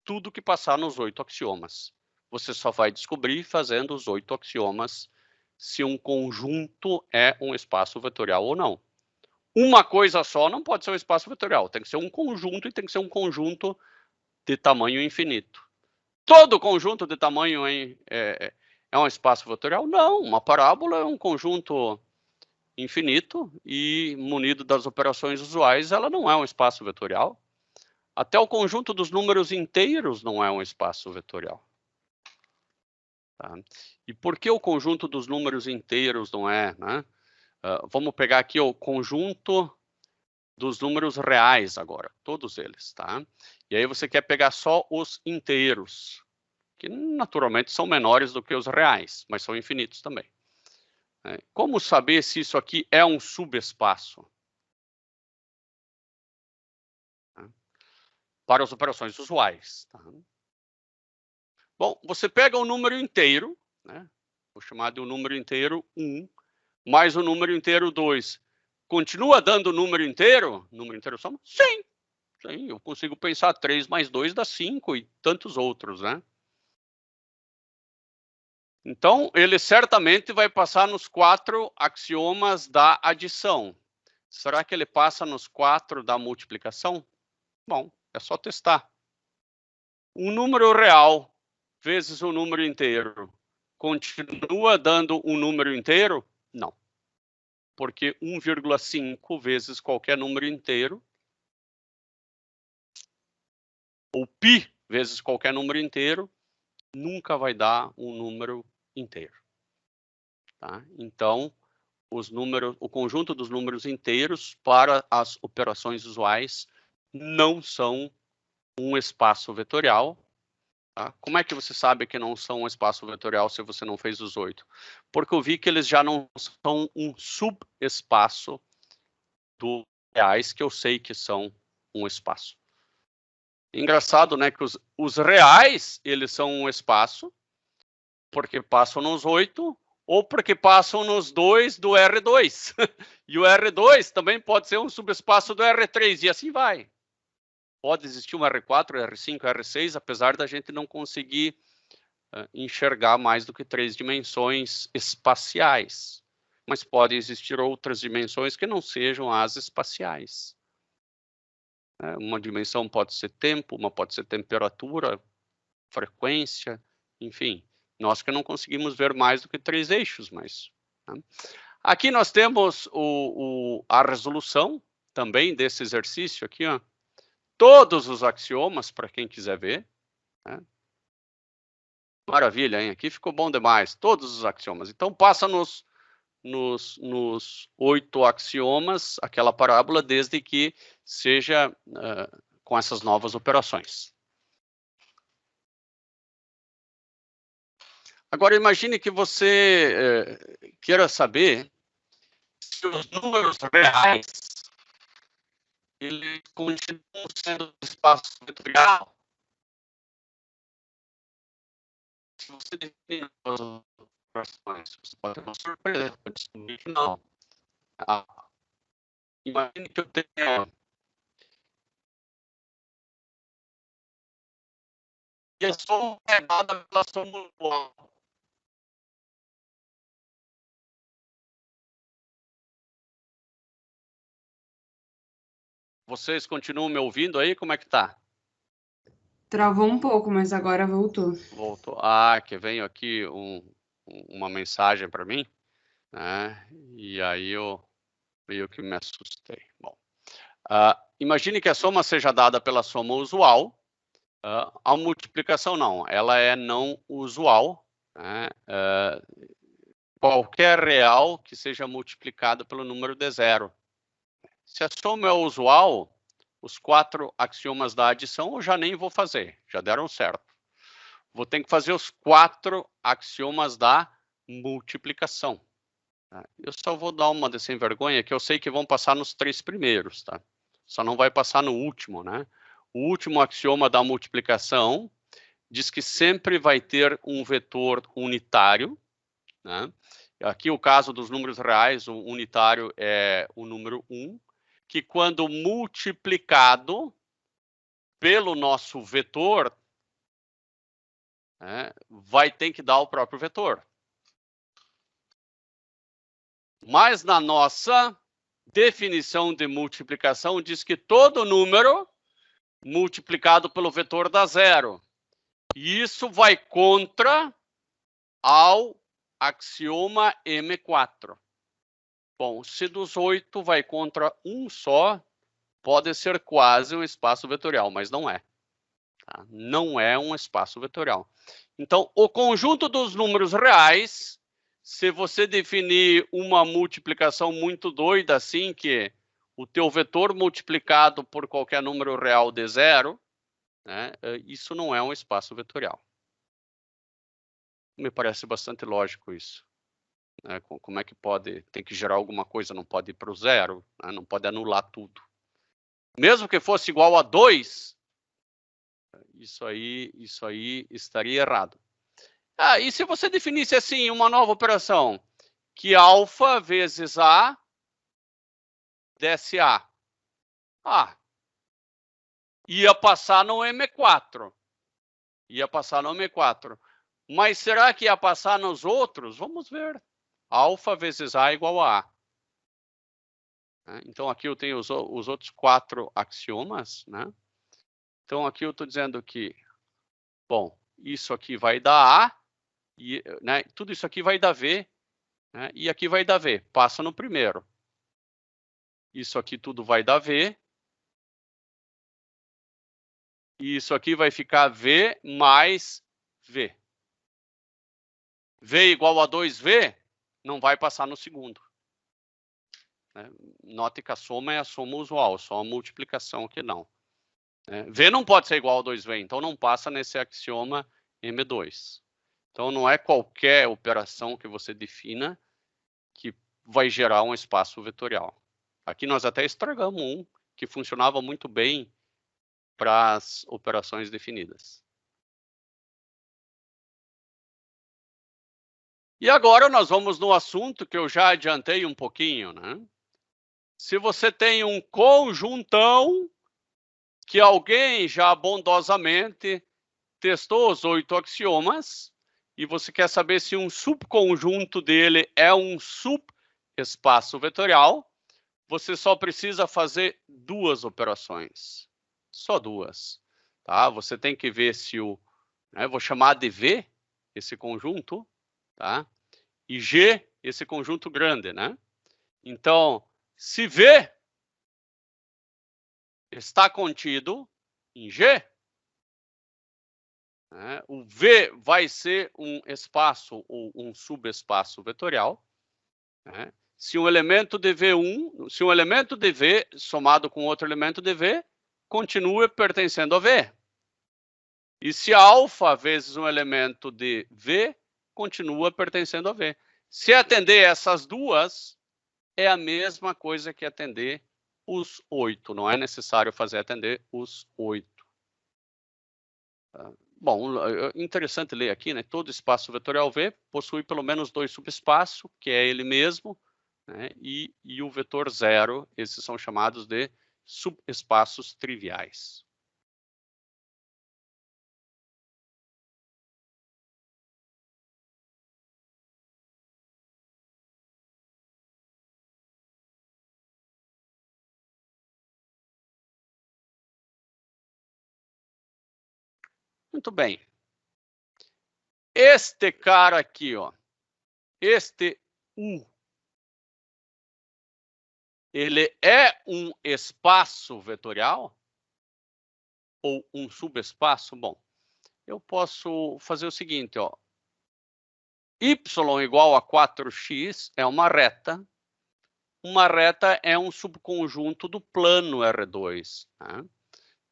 Tudo que passar nos 8 axiomas. Você só vai descobrir fazendo os 8 axiomas se um conjunto é um espaço vetorial ou não. Uma coisa só não pode ser um espaço vetorial. Tem que ser um conjunto e tem que ser um conjunto de tamanho infinito. Todo conjunto de tamanho é um espaço vetorial? Não, uma parábola é um conjunto infinito e munido das operações usuais, ela não é um espaço vetorial. Até o conjunto dos números inteiros não é um espaço vetorial. Tá? E por que o conjunto dos números inteiros não é, né? Vamos pegar aqui o conjunto dos números reais agora, todos eles, tá? E aí você quer pegar só os inteiros, que naturalmente são menores do que os reais, mas são infinitos também. Como saber se isso aqui é um subespaço? Para as operações usuais. Tá? Bom, você pega o número inteiro, né? Vou chamar de um número inteiro 1, mais o número inteiro 2. Continua dando o número inteiro? Número inteiro soma? Sim. Sim, eu consigo pensar 3 mais 2 dá 5 e tantos outros, né? Então, ele certamente vai passar nos 4 axiomas da adição. Será que ele passa nos 4 da multiplicação? Bom, é só testar. Um número real vezes um número inteiro continua dando um número inteiro? Não. Porque 1,5 vezes qualquer número inteiro, ou π vezes qualquer número inteiro, nunca vai dar um número inteiro. Tá? Então, o conjunto dos números inteiros para as operações usuais não são um espaço vetorial. Tá? Como é que você sabe que não são um espaço vetorial se você não fez os 8? Porque eu vi que eles já não são um subespaço dos reais, que eu sei que são um espaço. Engraçado, né, que os reais, eles são um espaço, porque passam nos 8, ou porque passam nos 2 do R2. E o R2 também pode ser um subespaço do R3, e assim vai. Pode existir um R4, R5, R6, apesar da gente não conseguir enxergar mais do que 3 dimensões espaciais. Mas podem existir outras dimensões que não sejam as espaciais. Uma dimensão pode ser tempo, uma pode ser temperatura, frequência, enfim. Nós que não conseguimos ver mais do que 3 eixos, mas... Né? Aqui nós temos a resolução também desse exercício aqui, ó. Todos os axiomas, para quem quiser ver. Né? Maravilha, hein? Aqui ficou bom demais. Todos os axiomas. Então, passa nos 8 axiomas, aquela parábola, desde que seja com essas novas operações. Agora, imagine que você queira saber se os números reais eles continuam sendo espaço vetorial. Se você definir as operações, você pode ter uma surpresa, pode descobrir que não. Imagine que eu tenha... E a soma é dada pela soma usual. Vocês continuam me ouvindo aí? Como é que tá? Travou um pouco, mas agora voltou. Voltou. Que veio aqui uma mensagem para mim, né? E aí eu meio que me assustei. Bom, imagine que a soma seja dada pela soma usual. A multiplicação não, ela é não usual. Né? Qualquer real que seja multiplicado pelo número de zero. Se a soma é usual, os 4 axiomas da adição eu já nem vou fazer, já deram certo. Vou ter que fazer os 4 axiomas da multiplicação. Eu só vou dar uma de sem vergonha, que eu sei que vão passar nos 3 primeiros, tá? Só não vai passar no último, né? O último axioma da multiplicação diz que sempre vai ter um vetor unitário, né? Aqui o caso dos números reais, o unitário é o número 1, que quando multiplicado pelo nosso vetor, vai ter que dar o próprio vetor. Mas na nossa definição de multiplicação diz que todo número multiplicado pelo vetor dá zero. E isso vai contra ao axioma M4. Bom, se dos 8 vai contra um só, pode ser quase um espaço vetorial, mas não é. Tá? Não é um espaço vetorial. Então, o conjunto dos números reais, se você definir uma multiplicação muito doida, assim, que o teu vetor multiplicado por qualquer número real dê zero, né, isso não é um espaço vetorial. Me parece bastante lógico isso. Né? Como é que pode, tem que gerar alguma coisa, não pode ir para o zero, né? Não pode anular tudo. Mesmo que fosse igual a 2, isso aí estaria errado. E se você definisse assim uma nova operação, que alfa vezes A desse A. Ia passar no M4. Ia passar no M4. Mas será que ia passar nos outros? Vamos ver. Alfa vezes A igual a A. Então, aqui eu tenho os outros 4 axiomas, né? Então, aqui eu estou dizendo que, bom, isso aqui vai dar A, e, né, tudo isso aqui vai dar V, né, e aqui vai dar V. Passa no primeiro. Isso aqui tudo vai dar V. E isso aqui vai ficar V mais V. V igual a 2V, não vai passar no segundo. Note que a soma é a soma usual, só a multiplicação que não. V não pode ser igual a 2V, então não passa nesse axioma M2. Então não é qualquer operação que você defina que vai gerar um espaço vetorial. Aqui nós até estragamos um que funcionava muito bem para as operações definidas. E agora nós vamos no assunto que eu já adiantei um pouquinho, né? Se você tem um conjuntão que alguém já bondosamente testou os 8 axiomas e você quer saber se um subconjunto dele é um subespaço vetorial, você só precisa fazer 2 operações. Só 2. Tá? Você tem que ver se o... vou chamar de V, esse conjunto, tá? E G, esse conjunto grande, né? Então, se V está contido em G, né, o V vai ser um espaço ou um subespaço vetorial. Né? Se um elemento de V1, se um elemento de V somado com outro elemento de V, continua pertencendo a V. E se alfa vezes um elemento de V, continua pertencendo a V. Se atender essas duas, é a mesma coisa que atender os 8. Não é necessário fazer atender os 8. Bom, interessante ler aqui, né? Todo espaço vetorial V possui pelo menos 2 subespaços, que é ele mesmo, né? E o vetor zero, esses são chamados de subespaços triviais. Muito bem. Este cara aqui, ó, este U, ele é um espaço vetorial? Ou um subespaço? Bom, eu posso fazer o seguinte, ó. Y igual a 4x é uma reta. Uma reta é um subconjunto do plano R2. Né?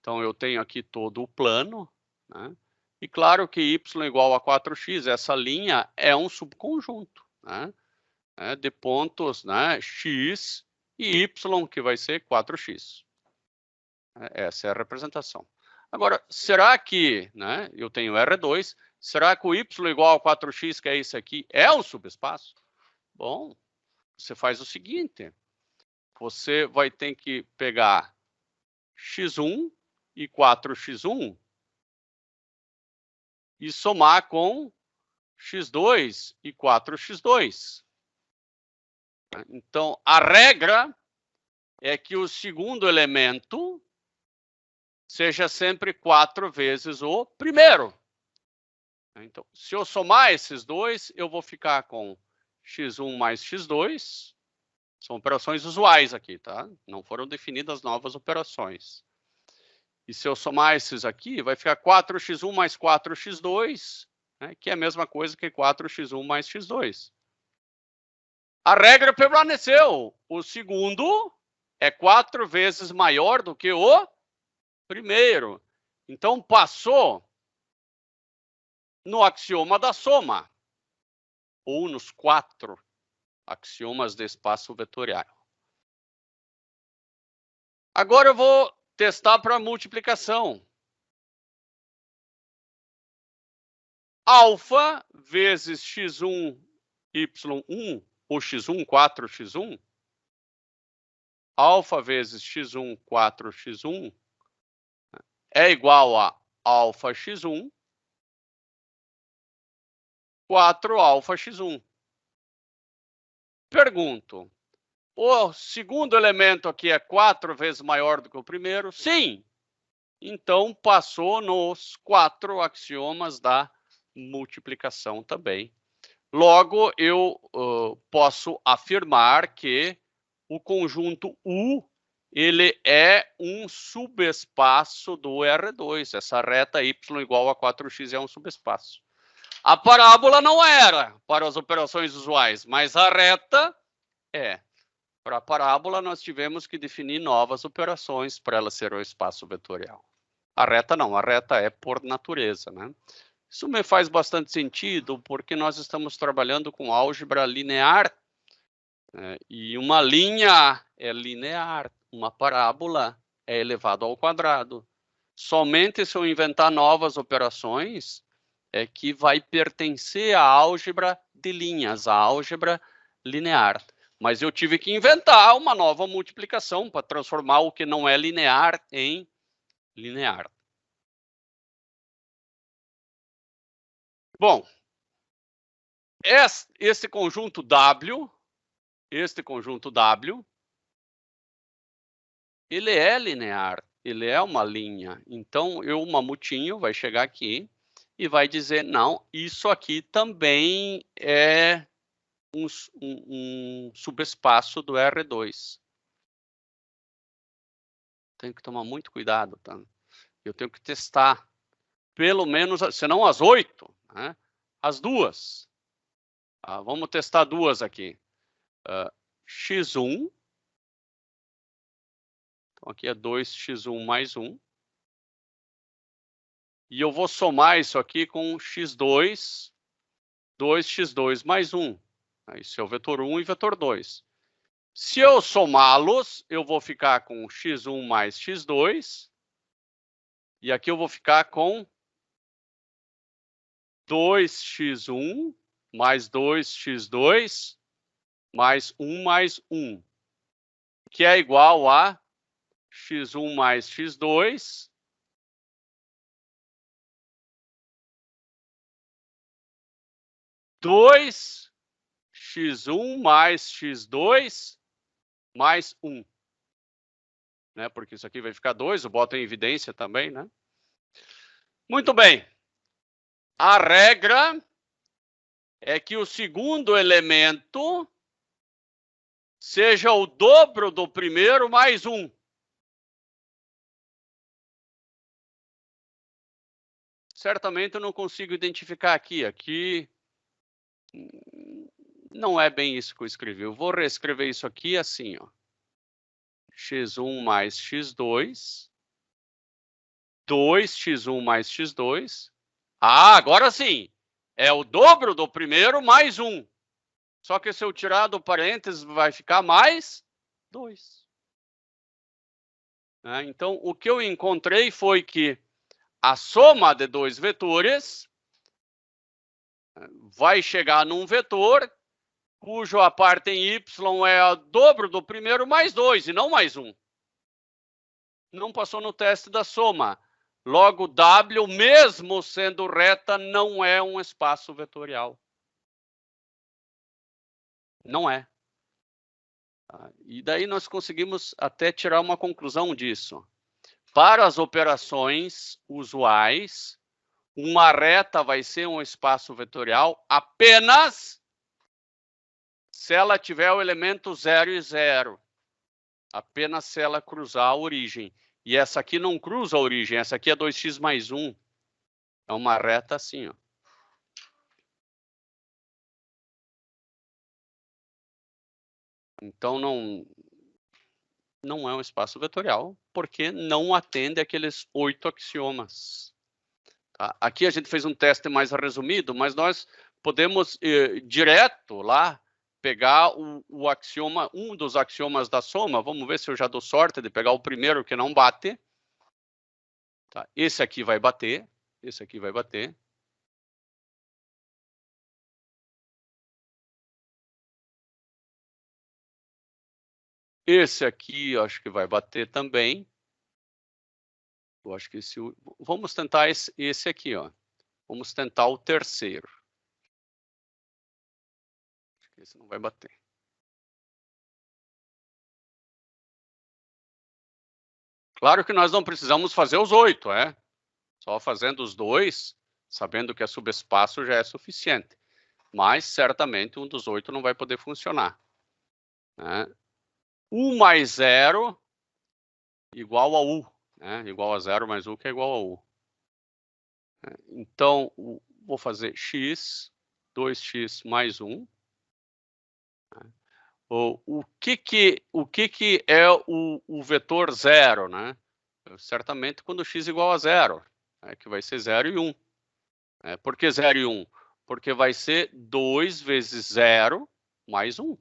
Então, eu tenho aqui todo o plano, né? E claro que y igual a 4x, essa linha é um subconjunto, né? De pontos, né? X e y, que vai ser 4x. Essa é a representação. Agora, será que, né, eu tenho R2, será que o y igual a 4x, que é isso aqui, é um subespaço? Bom, você faz o seguinte, você vai ter que pegar x1 e 4x1 e somar com x2 e 4x2. Então, a regra é que o segundo elemento seja sempre 4 vezes o primeiro. Então, se eu somar esses dois, eu vou ficar com x1 mais x2. São operações usuais aqui, tá? Não foram definidas novas operações. E se eu somar esses aqui, vai ficar 4x1 mais 4x2, né, que é a mesma coisa que 4x1 mais x2. A regra permaneceu. O segundo é 4 vezes maior do que o primeiro. Então, passou no axioma da soma, ou nos 4 axiomas de espaço vetorial. Agora eu vou testar para multiplicação. Alfa vezes x1, y1, ou x1, 4x1. Alfa vezes x1, 4x1 é igual a alfa x1, 4 alfa x1. Pergunto, o segundo elemento aqui é 4 vezes maior do que o primeiro? Sim! Então, passou nos 4 axiomas da multiplicação também. Logo, eu posso afirmar que o conjunto U ele é um subespaço do R2. Essa reta y igual a 4x é um subespaço. A parábola não era para as operações usuais, mas a reta é. Para a parábola, nós tivemos que definir novas operações para ela ser o espaço vetorial. A reta não, a reta é por natureza, né? Isso me faz bastante sentido, porque nós estamos trabalhando com álgebra linear, né? E uma linha é linear, uma parábola é elevado ao quadrado. Somente se eu inventar novas operações é que vai pertencer à álgebra de linhas, à álgebra linear. Mas eu tive que inventar uma nova multiplicação para transformar o que não é linear em linear. Bom, esse conjunto W, ele é linear, ele é uma linha. Então, o mamutinho vai chegar aqui e vai dizer, não, isso aqui também é um subespaço do R2. Tenho que tomar muito cuidado, tá? Eu tenho que testar, pelo menos, se não as 8, né? As duas. Vamos testar duas aqui. x1. Então, aqui é 2x1 mais 1. E eu vou somar isso aqui com x2, 2x2 mais 1. Isso é o vetor 1 e vetor 2. Se eu somá-los, eu vou ficar com x1 mais x2. E aqui eu vou ficar com 2x1 mais 2x2 mais 1 mais 1. Que é igual a x1 mais x2 2x1 mais x2 mais 1. Né? Porque isso aqui vai ficar 2, eu boto em evidência também, né? Muito bem. A regra é que o segundo elemento seja o dobro do primeiro mais 1. Certamente eu não consigo identificar aqui. Aqui não é bem isso que eu escrevi. Eu vou reescrever isso aqui assim, ó. x1 mais x2, 2x1 mais x2. Agora sim! É o dobro do primeiro mais 1. Só que se eu tirar do parênteses, vai ficar mais 2. Então, o que eu encontrei foi que a soma de dois vetores vai chegar num vetor cujo a parte em y é o dobro do primeiro mais 2 e não mais 1. Não passou no teste da soma. Logo, W, mesmo sendo reta, não é um espaço vetorial. Não é. E daí nós conseguimos até tirar uma conclusão disso. Para as operações usuais, uma reta vai ser um espaço vetorial apenas se ela tiver o elemento 0 e 0. Apenas se ela cruzar a origem. E essa aqui não cruza a origem, essa aqui é 2x mais 1. É uma reta assim, ó. Então, não é um espaço vetorial, porque não atende aqueles 8 axiomas. Tá? Aqui a gente fez um teste mais resumido, mas nós podemos direto lá pegar o axioma, um dos axiomas da soma. Vamos ver se eu já dou sorte de pegar o primeiro que não bate. Tá? Esse aqui vai bater, esse aqui vai bater. Esse aqui, eu acho que vai bater também. Eu acho que esse... Vamos tentar esse aqui, ó. Vamos tentar o terceiro. Acho que esse não vai bater. Claro que nós não precisamos fazer os 8, é? Só fazendo os 2, sabendo que é subespaço, já é suficiente. Mas, certamente, um dos 8 não vai poder funcionar. Né? U mais 0 igual a U. Né? Igual a 0 mais U, que é igual a U. Então, vou fazer x, 2x mais 1. O que é o vetor 0? Né? Certamente quando x igual a 0, que vai ser 0 e 1. Por que 0 e 1? Porque vai ser 2 vezes 0 mais 1.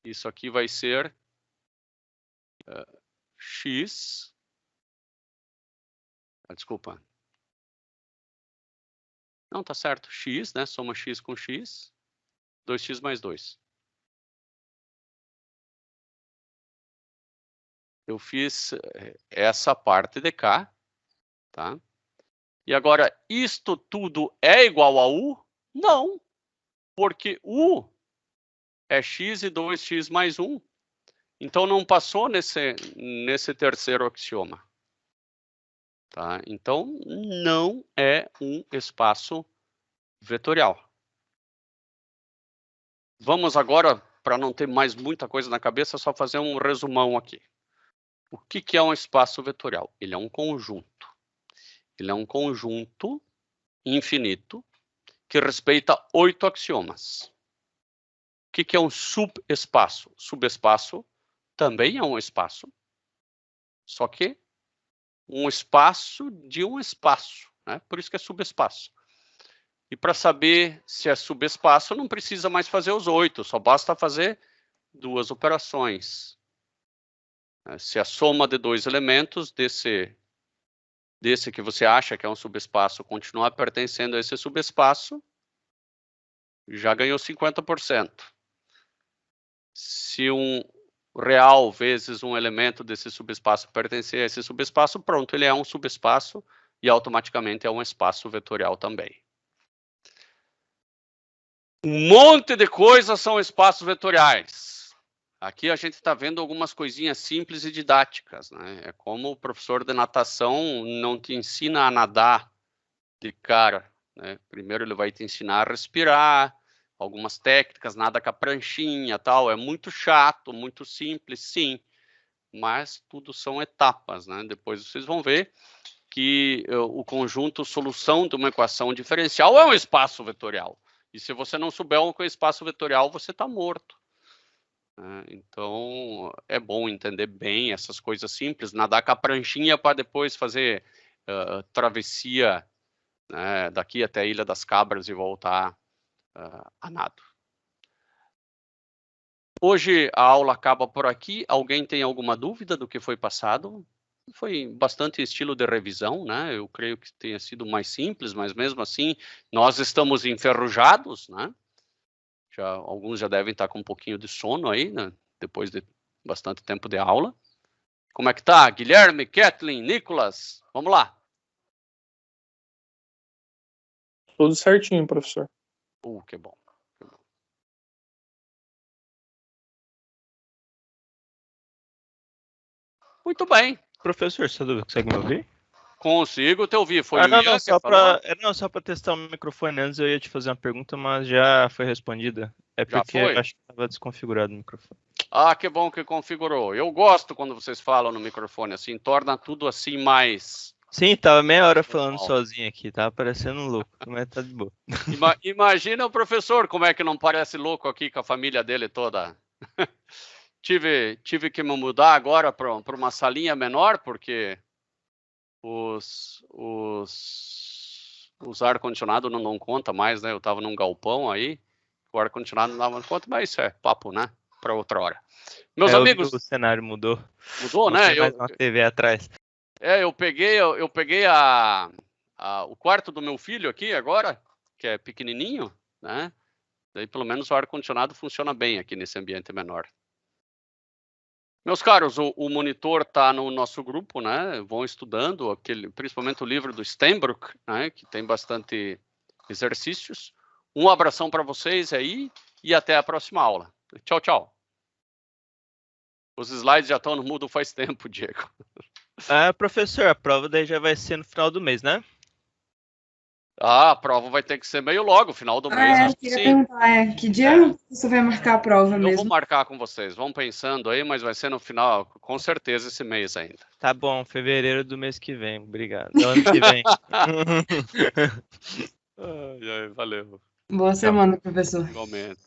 Isso aqui vai ser x... desculpa. Não, tá certo. X, né? Soma x com x. 2x mais 2. Eu fiz essa parte de cá. Tá? E agora, isto tudo é igual a U? Não. Porque U é x e 2x mais 1. Então, não passou nesse terceiro axioma. Tá? Então, não é um espaço vetorial. Vamos agora, para não ter mais muita coisa na cabeça, só fazer um resumão aqui. O que é um espaço vetorial? Ele é um conjunto. Ele é um conjunto infinito que respeita 8 axiomas. O que é um subespaço? Subespaço também é um espaço, só que um espaço de um espaço, né? Por isso que é subespaço. E para saber se é subespaço, não precisa mais fazer os 8, só basta fazer 2 operações. Se a soma de 2 elementos desse que você acha que é um subespaço continuar pertencendo a esse subespaço, já ganhou 50%. Se um real vezes um elemento desse subespaço pertencer a esse subespaço, pronto, ele é um subespaço e automaticamente é um espaço vetorial também. Um monte de coisas são espaços vetoriais. Aqui a gente está vendo algumas coisinhas simples e didáticas, né? É como o professor de natação não te ensina a nadar de cara, né? Primeiro ele vai te ensinar a respirar, algumas técnicas, nada com a pranchinha, tal. É muito chato, muito simples, sim, mas tudo são etapas, né? Depois vocês vão ver que o conjunto solução de uma equação diferencial é um espaço vetorial. E se você não souber o que é espaço vetorial, você está morto. Então, é bom entender bem essas coisas simples, nadar com a pranchinha para depois fazer travessia, né, daqui até a Ilha das Cabras e voltar a nado. Hoje a aula acaba por aqui. Alguém tem alguma dúvida do que foi passado? Foi bastante estilo de revisão, né? Eu creio que tenha sido mais simples, mas mesmo assim nós estamos enferrujados, né? Alguns já devem estar com um pouquinho de sono aí, né? Depois de bastante tempo de aula. Como é que tá? Guilherme, Kathleen, Nicolas? Vamos lá. Tudo certinho, professor. Que bom. Muito bem. Professor, você consegue me ouvir? Consigo te ouvir. Foi não, o Ian só para testar o microfone antes, eu ia te fazer uma pergunta, mas já foi respondida. É Já porque foi? eu acho que estava desconfigurado o microfone. Ah, que bom que configurou. Eu gosto quando vocês falam no microfone, assim, torna tudo assim mais... Sim, tava meia hora falando Normal. sozinho aqui, tava parecendo um louco, mas tá de boa. Imagina o professor, como é que não parece louco aqui com a família dele toda. Tive que me mudar agora para uma salinha menor, porque os ar-condicionado não dão conta mais, né? Eu estava num galpão aí, o ar-condicionado não dava conta, mas isso é papo, né? Para outra hora. Meus Eu vi amigos... que o cenário mudou. Mudou, Não né? tem mais uma TV atrás. Eu peguei o quarto do meu filho aqui agora, que é pequenininho, né? Daí pelo menos o ar-condicionado funciona bem aqui nesse ambiente menor. Meus caros, o monitor está no nosso grupo, né? Vão estudando, principalmente o livro do Steinbrück, né? Que tem bastante exercícios. Um abração para vocês aí e até a próxima aula. Tchau, tchau. Os slides já estão no mudo faz tempo, Diego. Professor, a prova daí já vai ser no final do mês, né? A prova vai ter que ser meio logo, final do mês, acho que queria sim. perguntar, que dia você vai marcar a prova Eu vou mesmo? marcar com vocês, vão pensando aí, mas vai ser no final, com certeza, esse mês ainda. Tá bom, fevereiro do mês que vem, obrigado. Do ano que vem. Valeu, Boa semana, professor. igualmente.